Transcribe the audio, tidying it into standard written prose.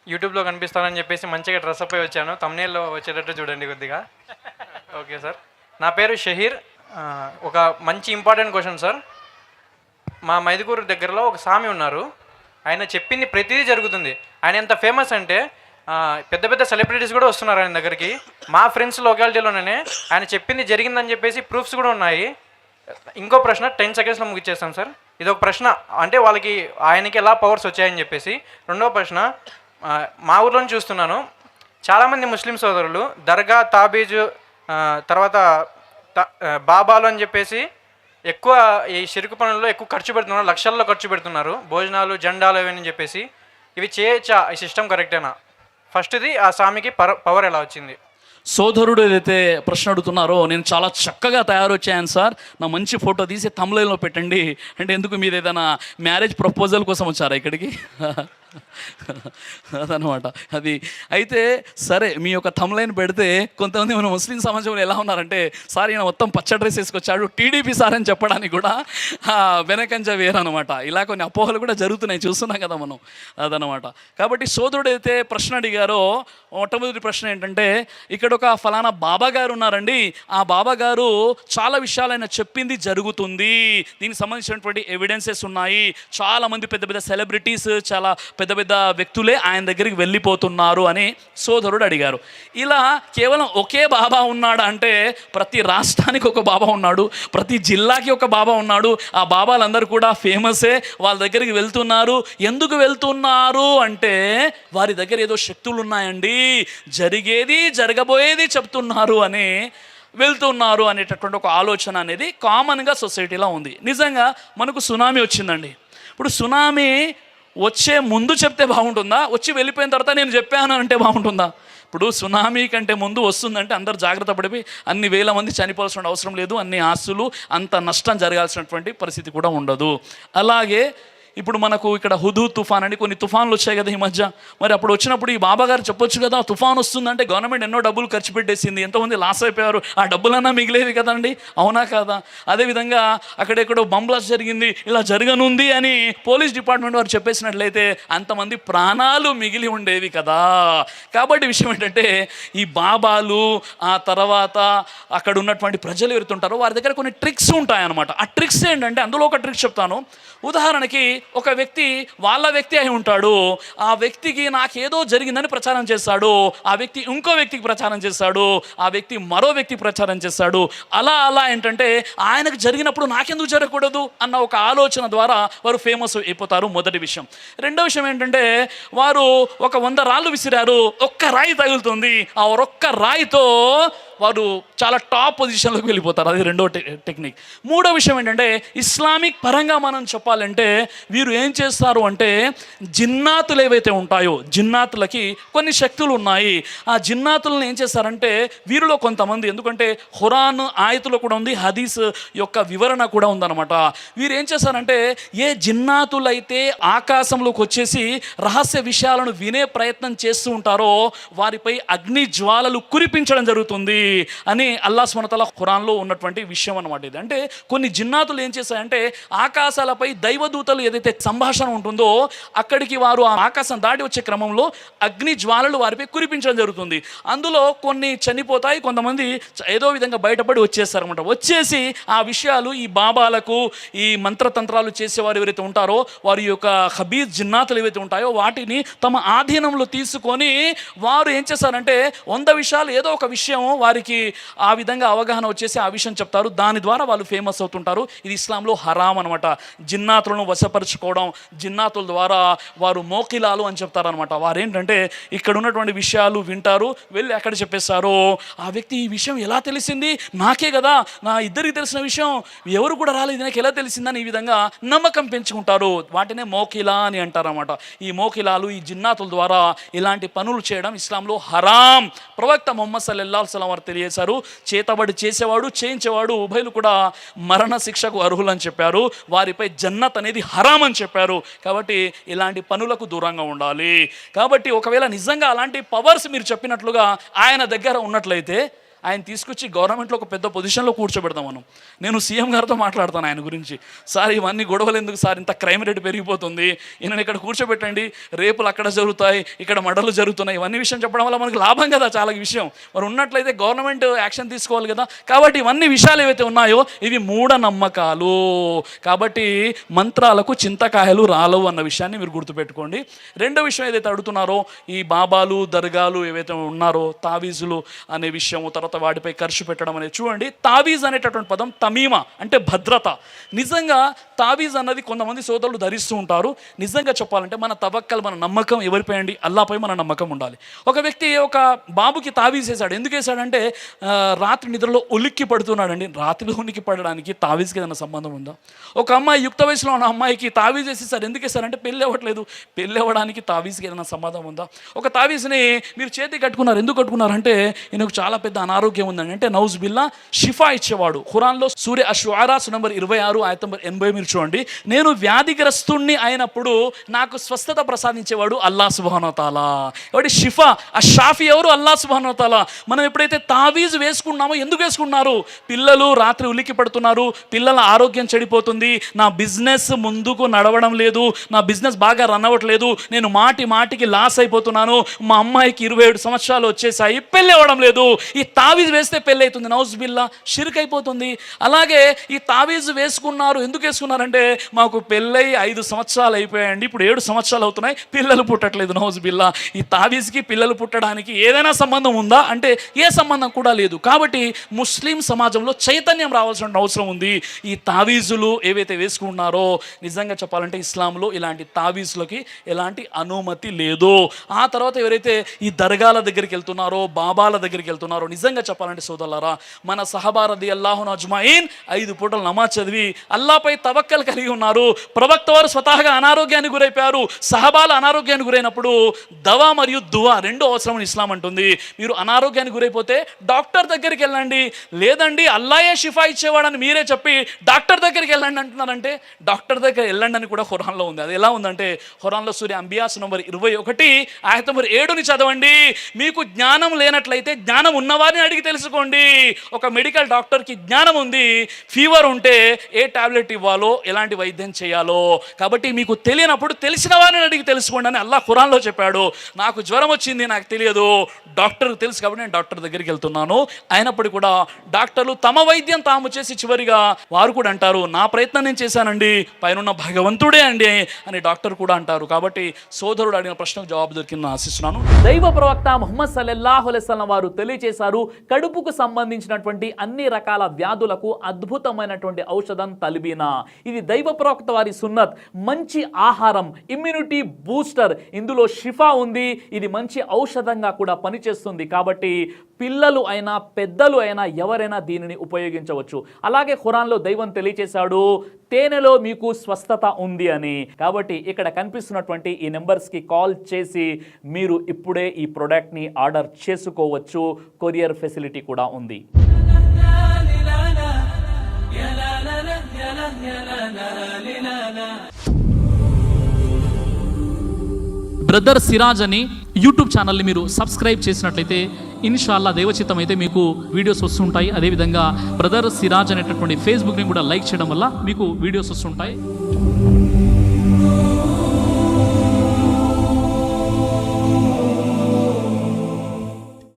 యూట్యూబ్లో కనిపిస్తానని చెప్పేసి మంచిగా డ్రెస్అప్ అయి వచ్చాను. తమ్నేల్లో వచ్చేటట్టు చూడండి కొద్దిగా. Okay sir. నా పేరు షహీర్. ఒక మంచి ఇంపార్టెంట్ క్వశ్చన్ సార్. మా మైదుకూరు దగ్గరలో ఒక స్వామి ఉన్నారు. ఆయన చెప్పింది ప్రతిదీ జరుగుతుంది. ఆయన ఎంత ఫేమస్ అంటే పెద్ద పెద్ద సెలబ్రిటీస్ కూడా వస్తున్నారు ఆయన దగ్గరికి. మా ఫ్రెండ్స్ లొకాలిటీలోనే ఆయన చెప్పింది జరిగిందని చెప్పేసి ప్రూఫ్స్ కూడా ఉన్నాయి. ఇంకో ప్రశ్న 10 సెకండ్స్లో ముగిచ్చేస్తాను సార్. ఇది ఒక ప్రశ్న, అంటే వాళ్ళకి ఆయనకి ఎలా పవర్స్ వచ్చాయని చెప్పేసి. రెండవ ప్రశ్న, మా ఊర్లోనే చూస్తున్నాను చాలామంది ముస్లిం సోదరులు దర్గా, తాబీజు, తర్వాత బాబాలు అని చెప్పేసి ఎక్కువ ఈ షిరుకు పనుల్లో ఎక్కువ ఖర్చు పెడుతున్నారు, లక్షల్లో ఖర్చు పెడుతున్నారు. భోజనాలు, జెండాలు అవన్నీ చెప్పేసి. ఇవి చేయొచ్చా? ఈ సిస్టమ్ కరెక్టేనా? ఫస్ట్ది, ఆ స్వామికి పవర్ ఎలా వచ్చింది? సోదరుడు ఏదైతే ప్రశ్న అడుగుతున్నారో నేను చాలా చక్కగా తయారు వచ్చాను సార్. నా మంచి ఫోటో తీసి తమ్లైన్లో పెట్టండి అంటే, ఎందుకు మీరు ఏదైనా మ్యారేజ్ ప్రపోజల్ కోసం వచ్చారా ఇక్కడికి? అదనమాట అది. అయితే సరే, మీ యొక్క తమ్లైన్ పెడితే కొంతమంది మన ముస్లిం సమాజంలో ఎలా ఉన్నారంటే, సార్ ఈయన మొత్తం పచ్చ డ్రెస్ వేసుకొచ్చాడు, టీడీపీ సార్ అని చెప్పడానికి కూడా వెనకంజ వేరనమాట. ఇలా కొన్ని అపోహలు కూడా జరుగుతున్నాయి, చూస్తున్నాం కదా మనం. అదనమాట. కాబట్టి సోదరుడు అయితే ప్రశ్న అడిగారో, మొట్టమొదటి ప్రశ్న ఏంటంటే, ఇక్కడ ఒక ఫలానా బాబా గారు ఉన్నారండి, ఆ బాబా గారు చాలా విషయాలు ఆయన చెప్పింది జరుగుతుంది, దీనికి సంబంధించినటువంటి ఎవిడెన్సెస్ ఉన్నాయి, చాలామంది పెద్ద పెద్ద సెలబ్రిటీస్, చాలా పెద్ద పెద్ద వ్యక్తులే ఆయన దగ్గరికి వెళ్ళిపోతున్నారు అని సోదరుడు అడిగారు. ఇలా కేవలం ఒకే బాబా ఉన్నాడా అంటే, ప్రతి రాష్ట్రానికి ఒక బాబా ఉన్నాడు, ప్రతి జిల్లాకి ఒక బాబా ఉన్నాడు. ఆ బాబాలందరూ కూడా ఫేమసే, వాళ్ళ దగ్గరికి వెళ్తున్నారు. ఎందుకు వెళ్తున్నారు అంటే, వారి దగ్గర ఏదో శక్తులు ఉన్నాయండి, జరిగేది జరగబోయేది చెప్తున్నారు అని వెళ్తున్నారు అనేటటువంటి ఒక ఆలోచన అనేది కామన్గా సొసైటీలో ఉంది. నిజంగా మనకు సునామీ వచ్చిందండి. ఇప్పుడు సునామీ వచ్చే ముందు చెప్తే బాగుంటుందా, వచ్చి వెళ్ళిపోయిన తర్వాత నేను చెప్పాను అంటే బాగుంటుందా? ఇప్పుడు సునామీ కంటే ముందు వస్తుందంటే అందరూ జాగ్రత్త పడిపోయి అన్ని వేల మంది చనిపోవాల్సిన అవసరం లేదు, అన్ని ఆస్తులు, అంత నష్టం జరగాల్సినటువంటి పరిస్థితి కూడా ఉండదు. అలాగే ఇప్పుడు మనకు ఇక్కడ హుదూ తుఫాన్ అని కొన్ని తుఫాన్లు వచ్చాయి కదా ఈ మధ్య. మరి అప్పుడు వచ్చినప్పుడు ఈ బాబా గారు చెప్పొచ్చు కదా, తుఫాన్ వస్తుందంటే గవర్నమెంట్ ఎన్నో డబ్బులు ఖర్చు పెట్టేసింది, ఎంతోమంది లాస్ అయిపోయారు, ఆ డబ్బులన్నా మిగిలేవి కదండి, అవునా కాదా? అదేవిధంగా అక్కడెక్కడో బంబ్లాస్ట్ జరిగింది, ఇలా జరగనుంది అని పోలీస్ డిపార్ట్మెంట్ వారు చెప్పేసినట్లయితే అంతమంది ప్రాణాలు మిగిలి ఉండేవి కదా. కాబట్టి విషయం ఏంటంటే, ఈ బాబాలు, ఆ తర్వాత అక్కడ ఉన్నటువంటి ప్రజలు ఎవరుతుంటారో వారి దగ్గర కొన్ని ట్రిక్స్ ఉంటాయన్నమాట. ఆ ట్రిక్స్ ఏంటంటే, అందులో ఒక ట్రిక్ చెప్తాను. ఉదాహరణకి ఒక వ్యక్తి వాళ్ళ వ్యక్తి అయి ఉంటాడు, ఆ వ్యక్తికి నాకేదో జరిగిందని ప్రచారం చేస్తాడు, ఆ వ్యక్తి ఇంకో వ్యక్తికి ప్రచారం చేస్తాడు, ఆ వ్యక్తి మరో వ్యక్తికి ప్రచారం చేస్తాడు. అలా ఏంటంటే, ఆయనకు జరిగినప్పుడు నాకెందుకు జరగకూడదు అన్న ఒక ఆలోచన ద్వారా వారు ఫేమస్ అయిపోతారు, మొదటి విషయం. రెండో విషయం ఏంటంటే, వారు ఒక 100 రాళ్ళు విసిరారు, ఒక్క రాయి తగులుతుంది, ఆ ఒక్క రాయితో వారు చాలా టాప్ పొజిషన్లోకి వెళ్ళిపోతారు. అది రెండో టెక్నిక్. మూడో విషయం ఏంటంటే, ఇస్లామిక్ పరంగా మనం చెప్పాలంటే వీరు ఏం చేస్తారు అంటే, జిన్నాతులు ఏవైతే ఉంటాయో, జిన్నాతులకి కొన్ని శక్తులు ఉన్నాయి. ఆ జిన్నాతులను ఏం చేస్తారంటే, వీరిలో కొంతమంది, ఎందుకంటే ఖురాన్ ఆయతులో కూడా ఉంది, హదీస్ యొక్క వివరణ కూడా ఉందన్నమాట. వీరు ఏం చేస్తారంటే, ఏ జిన్నాతులైతే ఆకాశంలోకి వచ్చేసి రహస్య విషయాలను వినే ప్రయత్నం చేస్తూ ఉంటారో వారిపై అగ్ని జ్వాలలు కురిపించడం జరుగుతుంది అని అల్లాహ్ సుబ్హానహు వ తఆలా ఖురాన్లో ఉన్నటువంటి విషయం అన్నమాట ఇది. అంటే కొన్ని జిన్నాతులు ఏం చేస్తాయంటే, ఆకాశాలపై దైవదూతలు ఏదైతే సంభాషణ ఉంటుందో అక్కడికి వారు ఆ ఆకాశం దాటి వచ్చే క్రమంలో అగ్ని జ్వాలలు వారిపై కురిపించడం జరుగుతుంది. అందులో కొన్ని చనిపోతాయి, కొంతమంది ఏదో విధంగా బయటపడి వచ్చేస్తారన్నమాట. వచ్చేసి ఆ విషయాలు ఈ బాబాలకు, ఈ మంత్రతంత్రాలు చేసేవారు ఎవరైతే ఉంటారో వారి యొక్క ఖబీజ్ జిన్నాతులు ఏవైతే ఉంటాయో వాటిని తమ ఆధీనంలో తీసుకొని వారు ఏం చేస్తారంటే, 100 విషయాలు ఏదో ఒక విషయం వారికి ఆ విధంగా అవగాహన వచ్చేసి ఆ విషయం చెప్తారు. దాని ద్వారా వాళ్ళు ఫేమస్ అవుతుంటారు. ఇది ఇస్లాంలో హరాం అనమాట. జిన్నాతులను వశపరుచుకోవడం, జిన్నాతుల ద్వారా వారు మోకిలాలు అని చెప్తారనమాట. వారు ఏంటంటే, ఇక్కడ ఉన్నటువంటి విషయాలు వింటారు, వెళ్ళి అక్కడ చెప్పేస్తారు. ఆ వ్యక్తి ఈ విషయం ఎలా తెలిసింది, నాకే కదా, నా ఇద్దరికి తెలిసిన విషయం ఎవరు కూడా రాలేదు, నాకు ఎలా తెలిసిందని ఈ విధంగా నమ్మకం పెంచుకుంటారు. వాటినే మోకిలా అని అంటారన్నమాట. ఈ మోకిలాలు, ఈ జిన్నాతుల ద్వారా ఇలాంటి పనులు చేయడం ఇస్లాంలో హరాం. ప్రవక్త ముహమ్మద్ సల్లల్లాహు అలైహి వసల్లం వారు తెలియజేశారు, చేతబడి చేసేవాడు, చేయించేవాడు ఉభయులు కూడా మరణ శిక్షకు అర్హులని చెప్పారు. వారిపై జన్నత్ అనేది హరాం అని చెప్పారు. కాబట్టి ఇలాంటి పనులకు దూరంగా ఉండాలి. కాబట్టి ఒకవేళ నిజంగా అలాంటి పవర్స్ మీరు చెప్పినట్లుగా ఆయన దగ్గర ఉన్నట్లయితే ఆయన తీసుకొచ్చి గవర్నమెంట్లో ఒక పెద్ద పొజిషన్లో కూర్చోబెడతాం మనం. నేను సీఎం గారితో మాట్లాడతాను ఆయన గురించి, సార్ ఇవన్నీ గొడవలు ఎందుకు సార్, ఇంత క్రైమ్ రేట్ పెరిగిపోతుంది, ఈయనని ఇక్కడ కూర్చోబెట్టండి, రేపులు అక్కడ జరుగుతాయి, ఇక్కడ మర్డర్లు జరుగుతున్నాయి, ఇవన్నీ విషయం చెప్పడం వల్ల మనకి లాభం కదా చాలా విషయం. మరి ఉన్నట్లయితే గవర్నమెంట్ యాక్షన్ తీసుకోవాలి కదా. కాబట్టి ఇవన్నీ విషయాలు ఏవైతే ఉన్నాయో ఇవి మూఢనమ్మకాలు. కాబట్టి మంత్రాలకు చింతకాయలు రాలవు అన్న విషయాన్ని మీరు గుర్తుపెట్టుకోండి. రెండో విషయం ఏదైతే అడుగుతున్నారో, ఈ బాబాలు దర్గాలు ఏవైతే ఉన్నారో, తావీజులు అనే విషయం, తర్వాత వాటిపై ఖర్చు పెట్టడం అనేది. చూడండి, తావీజ్ అనేటటువంటి పదం తమీమా అంటే భద్రత. నిజంగా తావీజ్ అన్నది కొంతమంది సోదరులు ధరిస్తూ ఉంటారు. నిజంగా చెప్పాలంటే మన తవక్కల్, మన నమ్మకం ఎవరిపై అండి? అల్లాపై మన నమ్మకం ఉండాలి. ఒక వ్యక్తి ఒక బాబుకి తావీజ్ వేశాడు. ఎందుకు వేశాడంటే రాత్రి నిద్రలో ఉలిక్కి పడుతున్నాడండి. రాత్రిలో ఉనికి పడడానికి తావీజ్కి ఏదైనా సంబంధం ఉందా? ఒక అమ్మాయి యుక్త వయసులో ఉన్న అమ్మాయికి తావీజ్ వేసేసారు. ఎందుకు వేశారంటే పెళ్ళి అవ్వట్లేదు. పెళ్ళి అవ్వడానికి తావీజ్కి ఏదైనా సంబంధం ఉందా? ఒక తావీజ్ని మీరు చేతికి కట్టుకున్నారు. ఎందుకు కట్టుకున్నారంటే ఈయనకు చాలా పెద్ద అనారోగ్యం ఉందండి, అంటే నౌజ్ బిల్లా షిఫా ఇచ్చేవాడు. ఖురాన్లో సూర్య అషుఆరా నంబర్ 26 ఆయత నంబర్ 80 మీరు చూడండి. నేను వ్యాధిగ్రస్తుణ్ణి అయినప్పుడు నాకు స్వస్థత ప్రసాదించేవాడు అల్లాహ్ సుబ్హానహు వ తఆలా. కాబట్టి షిఫా షాఫీ ఎవరు? అల్లాహ్ సుబ్హానహు వ తఆలా. మనం ఎప్పుడైతే తావీజ్ వేసుకున్నామో, ఎందుకు వేసుకున్నారు? పిల్లలు రాత్రి ఉలిక్కి పడుతున్నారు, పిల్లల ఆరోగ్యం చెడిపోతుంది, నా బిజినెస్ ముందుకు నడవడం లేదు, నా బిజినెస్ బాగా రన్ అవ్వట్లేదు, నేను మాటికి లాస్ అయిపోతున్నాను, మా అమ్మాయికి 27 సంవత్సరాలు వచ్చేసాయి, పెళ్ళి అవ్వడం లేదు, ఈ తావీజ్ వేస్తే పెళ్ళి అవుతుంది, నౌజ్ బిల్లా షిర్క్ అయిపోతుంది. అలాగే ఈ తావీజ్ వేసుకున్నారు. ఎందుకు వేసుకున్నారంటే మాకు పెళ్ళై 5 సంవత్సరాలు అయిపోయాయండి, ఇప్పుడు 7 సంవత్సరాలు అవుతున్నాయి, పిల్లలు పుట్టట్లేదు, నౌజ్ బిల్లా. ఈ తావీజ్కి పిల్లలు పుట్టడానికి ఏదైనా సంబంధం ఉందా అంటే ఏ సంబంధం కూడా లేదు. కాబట్టి ముస్లిం సమాజంలో చైతన్యం రావాల్సిన అవసరం ఉంది. ఈ తావీజులు ఏవైతే వేసుకున్నారో, నిజంగా చెప్పాలంటే ఇస్లాంలో ఇలాంటి తావీజులకి ఎలాంటి అనుమతి లేదు. ఆ తర్వాత ఎవరైతే ఈ దర్గాల దగ్గరికి వెళ్తున్నారో, బాబాల దగ్గరికి వెళ్తున్నారో, నిజంగా చెప్పాలంటే సోదరులారా, మన సహబా రదియల్లాహు అజ్మాయిన్ 5 పూటలు నమాజ్ చదివి అల్లాపై తవక్కల్ కలిగి ఉన్నారు. ప్రవక్త వారు స్వతహాగా అనారోగ్యానికి గురైపోయారు. సహబాల అనారోగ్యానికి గురైనప్పుడు దవా మరియు దువా 2 అవసరం ఇస్లాం అంటుంది. మీరు అనారోగ్యానికి గురైపోతే డాక్టర్ దగ్గరికి వెళ్ళండి, లేదండి అల్లాయే షిఫా ఇచ్చేవాడని మీరే చెప్పి డాక్టర్ దగ్గరికి వెళ్ళండి అంటున్నారంటే, డాక్టర్ దగ్గర వెళ్ళండి అని కూడా ఖురాన్లో ఉంది. అది ఎలా ఉందంటే ఖురాన్లో సూర్య అంబియాస్ నంబర్ 21 ఆయత నంబర్ 7ని చదవండి. మీకు జ్ఞానం లేనట్లయితే జ్ఞానం ఉన్నవారిని అడిగి తెలుసుకోండి. ఒక మెడికల్ డాక్టర్కి జ్ఞానం ఉంది, ఫీవర్ ఉంటే ఏ టాబ్లెట్ ఇవ్వాలో, ఎలాంటి వైద్యం చేయాలో. కాబట్టి మీకు తెలియనప్పుడు తెలిసిన వారిని అడిగి తెలుసుకోండి అని అల్లాహ్ ఖురాన్లో చెప్పాడు. నాకు జ్వరం వచ్చింది, నాకు తెలియదు, డాక్టర్కి తెలుసు కాబట్టి నేను డాక్టర్ దగ్గరికి వెళ్తున్నాను. అయినప్పటికీ కూడా డాక్టర్లు తమ వైద్యం తాము చేసి చివరిగా వారు కూడా అంటారు, నా ప్రయత్నం నేను చేశానండి, పైన భగవంతుడే అండి అని డాక్టర్ కూడా అంటారు. కాబట్టి సోదరుడు అడిగిన ప్రశ్నకు జవాబు దొరికిందని ఆశిస్తున్నాను. దైవ ప్రవక్త ముహమ్మద్ సల్లల్లాహు అలైహి వసల్లం వారు తెలియజేశారు, కడుపుకు సంబంధించినటువంటి అన్ని రకాల వ్యాధులకు అద్భుతమైనటువంటి ఔషధం తల్బీనా. ఇది దైవ ప్రవక్త వారి సున్నత్, మంచి ఆహారం, ఇమ్యూనిటీ బూస్టర్, ఇందులో షిఫా ఉంది, ఇది మంచి ఔషధంగా కూడా పనిచేస్తుంది. కాబట్టి పిల్లలు అయినా పెద్దలు అయినా ఎవరైనా దీనిని ఉపయోగించవచ్చు. అలాగే ఖురాన్లో దైవం తెలియజేశాడు, తేనెలో మీకు స్వస్థత ఉంది అని. కాబట్టి ఇక్కడ కనిపిస్తున్నటువంటి ఈ నెంబర్స్కి కాల్ చేసి మీరు ఇప్పుడే ఈ ప్రోడక్ట్ని ఆర్డర్ చేసుకోవచ్చు. కొరియర్ ఫెసిలిటీ కూడా ఉంది. బ్రదర్ సిరాజ్ అని యూట్యూబ్ ఛానల్ని మీరు సబ్స్క్రైబ్ చేసినట్లయితే ఇన్షాల్లా దేవచిత్తం అయితే మీకు వీడియోస్ వస్తుంటాయి. అదేవిధంగా బ్రదర్ సిరాజ్ అనేటటువంటి ఫేస్బుక్ని కూడా లైక్ చేయడం వల్ల మీకు వీడియోస్ వస్తుంటాయి.